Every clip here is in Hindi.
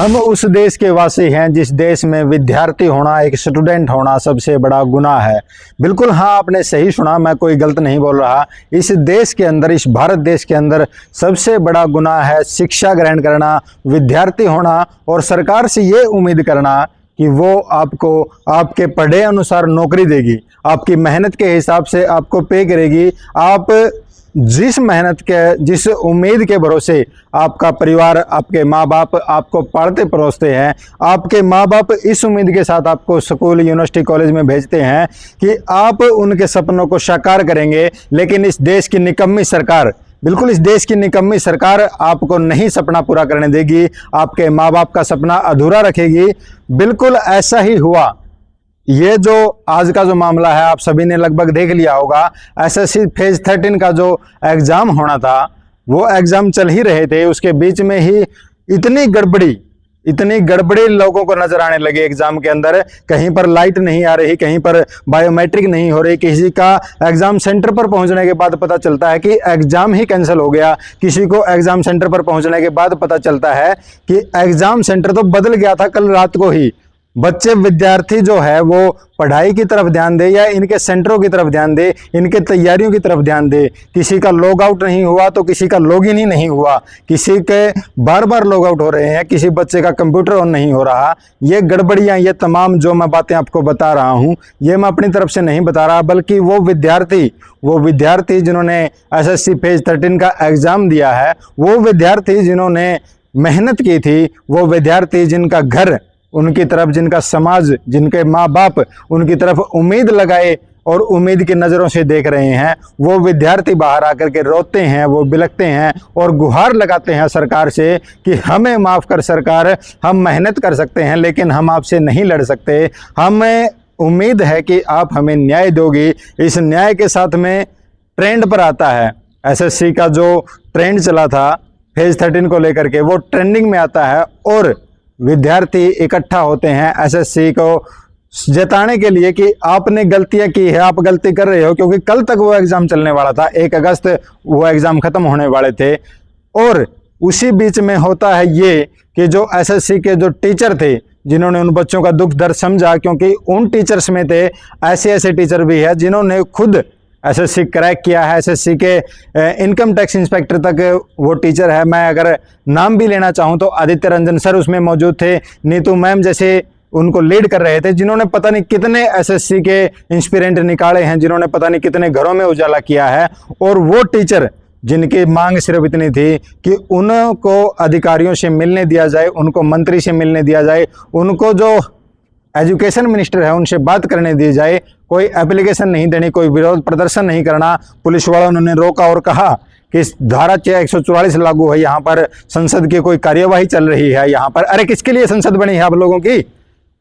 हम उस देश के वासी हैं जिस देश में विद्यार्थी होना, एक स्टूडेंट होना सबसे बड़ा गुनाह है। बिल्कुल हाँ, आपने सही सुना, मैं कोई गलत नहीं बोल रहा। इस देश के अंदर, इस भारत देश के अंदर सबसे बड़ा गुनाह है शिक्षा ग्रहण करना, विद्यार्थी होना और सरकार से ये उम्मीद करना कि वो आपको आपके पढ़े अनुसार नौकरी देगी, आपकी मेहनत के हिसाब से आपको पे करेगी। आप जिस मेहनत के, जिस उम्मीद के भरोसे आपका परिवार, आपके माँ बाप आपको पालते परोसते हैं, आपके माँ बाप इस उम्मीद के साथ आपको स्कूल, यूनिवर्सिटी, कॉलेज में भेजते हैं कि आप उनके सपनों को साकार करेंगे। लेकिन इस देश की निकम्मी सरकार, बिल्कुल इस देश की निकम्मी सरकार आपको नहीं सपना पूरा करने देगी, आपके माँ बाप का सपना अधूरा रखेगी। बिल्कुल ऐसा ही हुआ। ये जो आज का जो मामला है, आप सभी ने लगभग देख लिया होगा। एसएससी फेज 13 का जो एग्ज़ाम होना था, वो एग्ज़ाम चल ही रहे थे, उसके बीच में ही इतनी गड़बड़ी लोगों को नजर आने लगी एग्जाम के अंदर। कहीं पर लाइट नहीं आ रही, कहीं पर बायोमेट्रिक नहीं हो रही। किसी का एग्जाम सेंटर पर पहुंचने के बाद पता चलता है कि एग्जाम ही कैंसिल हो गया। किसी को एग्जाम सेंटर पर पहुंचने के बाद पता चलता है कि एग्जाम सेंटर तो बदल गया था कल रात को ही। बच्चे, विद्यार्थी जो है वो पढ़ाई की तरफ ध्यान दे या इनके सेंटरों की तरफ ध्यान दे, इनके तैयारियों की तरफ ध्यान दे। किसी का लॉग आउट नहीं हुआ तो किसी का लॉग इन ही नहीं हुआ, किसी के बार बार लॉग आउट हो रहे हैं, किसी बच्चे का कंप्यूटर ऑन नहीं हो रहा। ये गड़बड़ियाँ, ये तमाम जो मैं बातें आपको बता रहा हूँ, ये मैं अपनी तरफ से नहीं बता रहा, बल्कि वो विद्यार्थी जिन्होंने एसएससी फेज 13 का एग्ज़ाम दिया है, वो विद्यार्थी जिन्होंने मेहनत की थी, वो विद्यार्थी जिनका घर उनकी तरफ, जिनका समाज, जिनके माँ बाप उनकी तरफ उम्मीद लगाए और उम्मीद की नज़रों से देख रहे हैं, वो विद्यार्थी बाहर आकर के रोते हैं, वो बिलखते हैं और गुहार लगाते हैं सरकार से कि हमें माफ़ कर सरकार, हम मेहनत कर सकते हैं लेकिन हम आपसे नहीं लड़ सकते। हमें उम्मीद है कि आप हमें न्याय दोगी। इस न्याय के साथ में ट्रेंड पर आता है, एसएससी का जो ट्रेंड चला था फेज 13 को लेकर के, वो ट्रेंडिंग में आता है और विद्यार्थी इकट्ठा होते हैं एसएससी को जताने के लिए कि आपने गलतियां की है, आप गलती कर रहे हो। क्योंकि कल तक वो एग्ज़ाम चलने वाला था, 1 अगस्त वो एग्ज़ाम ख़त्म होने वाले थे। और उसी बीच में होता है ये कि जो एसएससी के जो टीचर थे, जिन्होंने उन बच्चों का दुख दर्द समझा, क्योंकि उन टीचर्स में थे ऐसे टीचर भी हैं जिन्होंने खुद एसएससी क्रैक किया है। एसएससी के इनकम टैक्स इंस्पेक्टर तक वो टीचर है। मैं अगर नाम भी लेना चाहूँ तो आदित्य रंजन सर उसमें मौजूद थे, नीतू मैम जैसे उनको लीड कर रहे थे, जिन्होंने पता नहीं कितने एसएससी के इंस्पिरेंट निकाले हैं, जिन्होंने पता नहीं कितने घरों में उजाला किया है। और वो टीचर जिनकी मांग सिर्फ इतनी थी कि उनको अधिकारियों से मिलने दिया जाए, उनको मंत्री से मिलने दिया जाए, उनको जो एजुकेशन मिनिस्टर है उनसे बात करने दी जाए, कोई एप्लीकेशन नहीं देनी, कोई विरोध प्रदर्शन नहीं करना। पुलिस वालों ने रोका और कहा कि इस धारा 144 लागू है, यहाँ पर संसद की कोई कार्यवाही चल रही है यहाँ पर। अरे किसके लिए संसद बनी है आप लोगों की?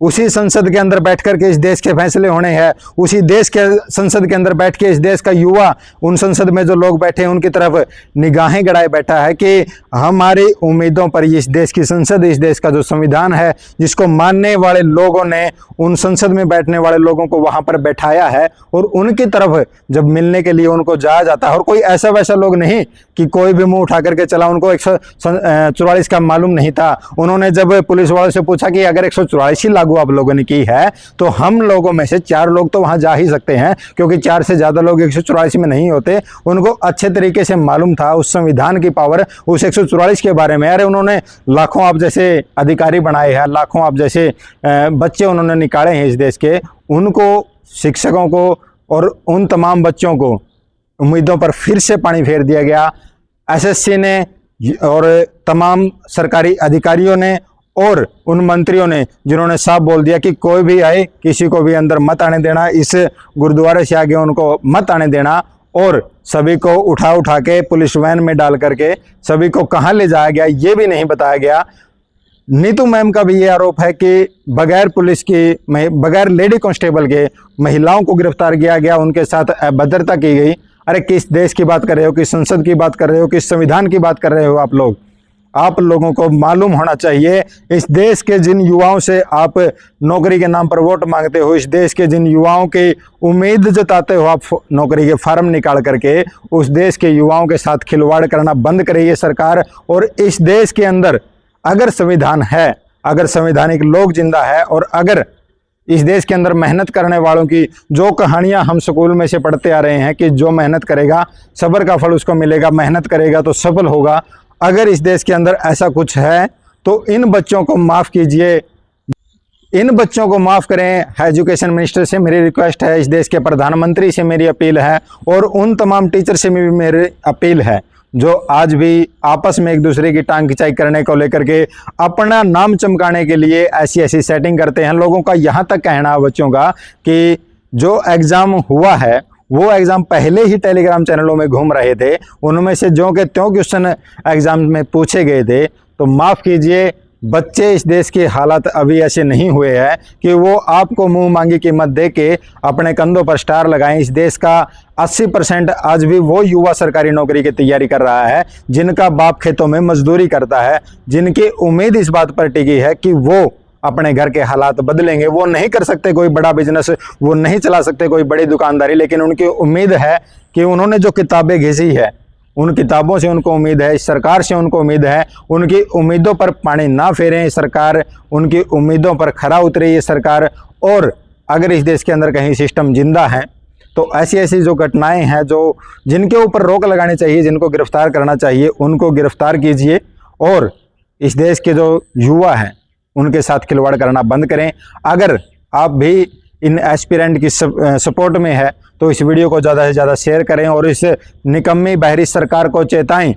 उसी संसद के अंदर बैठ कर के इस देश के फैसले होने हैं। उसी देश के संसद के अंदर बैठ के इस देश का युवा उन संसद में जो लोग बैठे हैं उनकी तरफ निगाहें गड़ाए बैठा है कि हमारी उम्मीदों पर इस देश की संसद, इस देश का जो संविधान है, जिसको मानने वाले लोगों ने उन संसद में बैठने वाले लोगों को वहाँ पर बैठाया है और उनकी तरफ जब मिलने के लिए उनको जाया जाता है। और कोई ऐसा वैसा लोग नहीं कि कोई भी मुँह उठा करके चला, उनको 144 का मालूम नहीं था। उन्होंने जब पुलिस वालों से पूछा कि अगर 144 ही आप लोगों ने की है तो हम लोगों में से 4 लोग तो वहां जा ही सकते हैं, क्योंकि 4 से ज्यादा लोग 144 में नहीं होते। उनको अच्छे तरीके से मालूम था उस संविधान की पावर, उस 144 के बारे में। अरे उन्होंने लाखों आप जैसे अधिकारी बनाए हैं, लाखों आप जैसे बच्चे उन्होंने निकाले हैं इस देश के। उनको, शिक्षकों को और उन तमाम बच्चों को उम्मीदों पर फिर से पानी फेर दिया गया। एसएससी ने और तमाम सरकारी अधिकारियों ने और उन मंत्रियों ने, जिन्होंने साफ बोल दिया कि कोई भी आए, किसी को भी अंदर मत आने देना, इस गुरुद्वारे से आगे उनको मत आने देना। और सभी को उठा के पुलिस वैन में डाल करके सभी को कहाँ ले जाया गया ये भी नहीं बताया गया। नीतू मैम का भी ये आरोप है कि बगैर पुलिस की, बगैर लेडी कांस्टेबल के महिलाओं को गिरफ्तार किया गया, उनके साथ अभद्रता की गई। अरे किस देश की बात कर रहे हो, किस संसद की बात कर रहे हो, किस संविधान की बात कर रहे हो आप लोग? आप लोगों को मालूम होना चाहिए, इस देश के जिन युवाओं से आप नौकरी के नाम पर वोट मांगते हो, इस देश के जिन युवाओं की उम्मीद जताते हो आप नौकरी के फार्म निकाल करके, उस देश के युवाओं के साथ खिलवाड़ करना बंद करिए सरकार। और इस देश के अंदर अगर संविधान है, अगर संवैधानिक लोग जिंदा है और अगर इस देश के अंदर मेहनत करने वालों की जो कहानियां हम स्कूल में से पढ़ते आ रहे हैं कि जो मेहनत करेगा सब्र का फल उसको मिलेगा, मेहनत करेगा तो सफल होगा, अगर इस देश के अंदर ऐसा कुछ है तो इन बच्चों को माफ़ कीजिए, इन बच्चों को माफ़ करें। एजुकेशन मिनिस्टर से मेरी रिक्वेस्ट है, इस देश के प्रधानमंत्री से मेरी अपील है और उन तमाम टीचर से भी मेरी अपील है जो आज भी आपस में एक दूसरे की टांग खिंचाई करने को लेकर के अपना नाम चमकाने के लिए ऐसी ऐसी सेटिंग करते हैं। लोगों का यहाँ तक कहना है बच्चों का कि जो एग्ज़ाम हुआ है वो एग्ज़ाम पहले ही टेलीग्राम चैनलों में घूम रहे थे, उनमें से जो के त्यों क्वेश्चन एग्ज़ाम में पूछे गए थे। तो माफ़ कीजिए बच्चे, इस देश के हालात अभी ऐसे नहीं हुए हैं कि वो आपको मुंह मांगी कीमत दे के अपने कंधों पर स्टार लगाएं। इस देश का 80% आज भी वो युवा सरकारी नौकरी की तैयारी कर रहा है जिनका बाप खेतों में मजदूरी करता है, जिनकी उम्मीद इस बात पर टिकी है कि वो अपने घर के हालात बदलेंगे। वो नहीं कर सकते कोई बड़ा बिजनेस, वो नहीं चला सकते कोई बड़ी दुकानदारी, लेकिन उनकी उम्मीद है कि उन्होंने जो किताबें घिसी है उन किताबों से उनको उम्मीद है, इस सरकार से उनको उम्मीद है, उनकी उम्मीदों पर पानी ना फेरें सरकार, उनकी उम्मीदों पर खरा उतरे ये सरकार। और अगर इस देश के अंदर कहीं सिस्टम जिंदा है तो ऐसी ऐसी जो घटनाएं हैं जो जिनके ऊपर रोक लगानी चाहिए, जिनको गिरफ्तार करना चाहिए, उनको गिरफ्तार कीजिए और इस देश के जो युवा हैं उनके साथ खिलवाड़ करना बंद करें। अगर आप भी इन एस्पिरेंट की सपोर्ट में है तो इस वीडियो को ज़्यादा से ज़्यादा शेयर करें और इस निकम्मी बहरी सरकार को चेताएं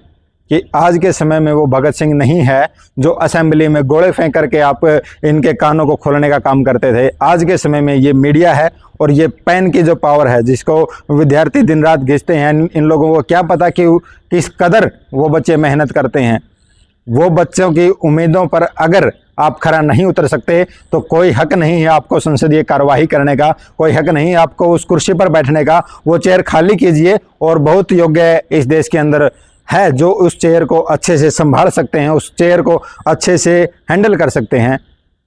कि आज के समय में वो भगत सिंह नहीं है जो असेंबली में गोले फेंक करके आप इनके कानों को खोलने का काम करते थे। आज के समय में ये मीडिया है और ये पेन की जो पावर है जिसको विद्यार्थी दिन रात घिसते हैं। इन लोगों को क्या पता कि किस कदर वो बच्चे मेहनत करते हैं। वो बच्चों की उम्मीदों पर अगर आप खरा नहीं उतर सकते तो कोई हक नहीं है आपको संसदीय कार्यवाही करने का, कोई हक नहीं है आपको उस कुर्सी पर बैठने का। वो चेयर खाली कीजिए और बहुत योग्य इस देश के अंदर है जो उस चेयर को अच्छे से संभाल सकते हैं, उस चेयर को अच्छे से हैंडल कर सकते हैं।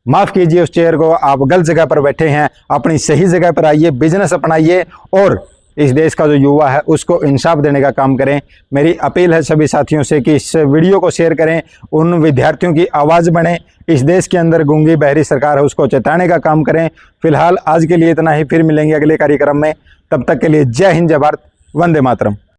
माफ़ कीजिए उस चेयर को, आप गलत जगह पर बैठे हैं, अपनी सही जगह पर आइए, बिजनेस अपनाइए और इस देश का जो युवा है उसको इंसाफ देने का काम करें। मेरी अपील है सभी साथियों से कि इस वीडियो को शेयर करें, उन विद्यार्थियों की आवाज़ बने, इस देश के अंदर गूंगी बहरी सरकार है उसको चेताने का काम करें। फिलहाल आज के लिए इतना ही, फिर मिलेंगे अगले कार्यक्रम में। तब तक के लिए जय हिंद, जय भारत, वंदे मातरम।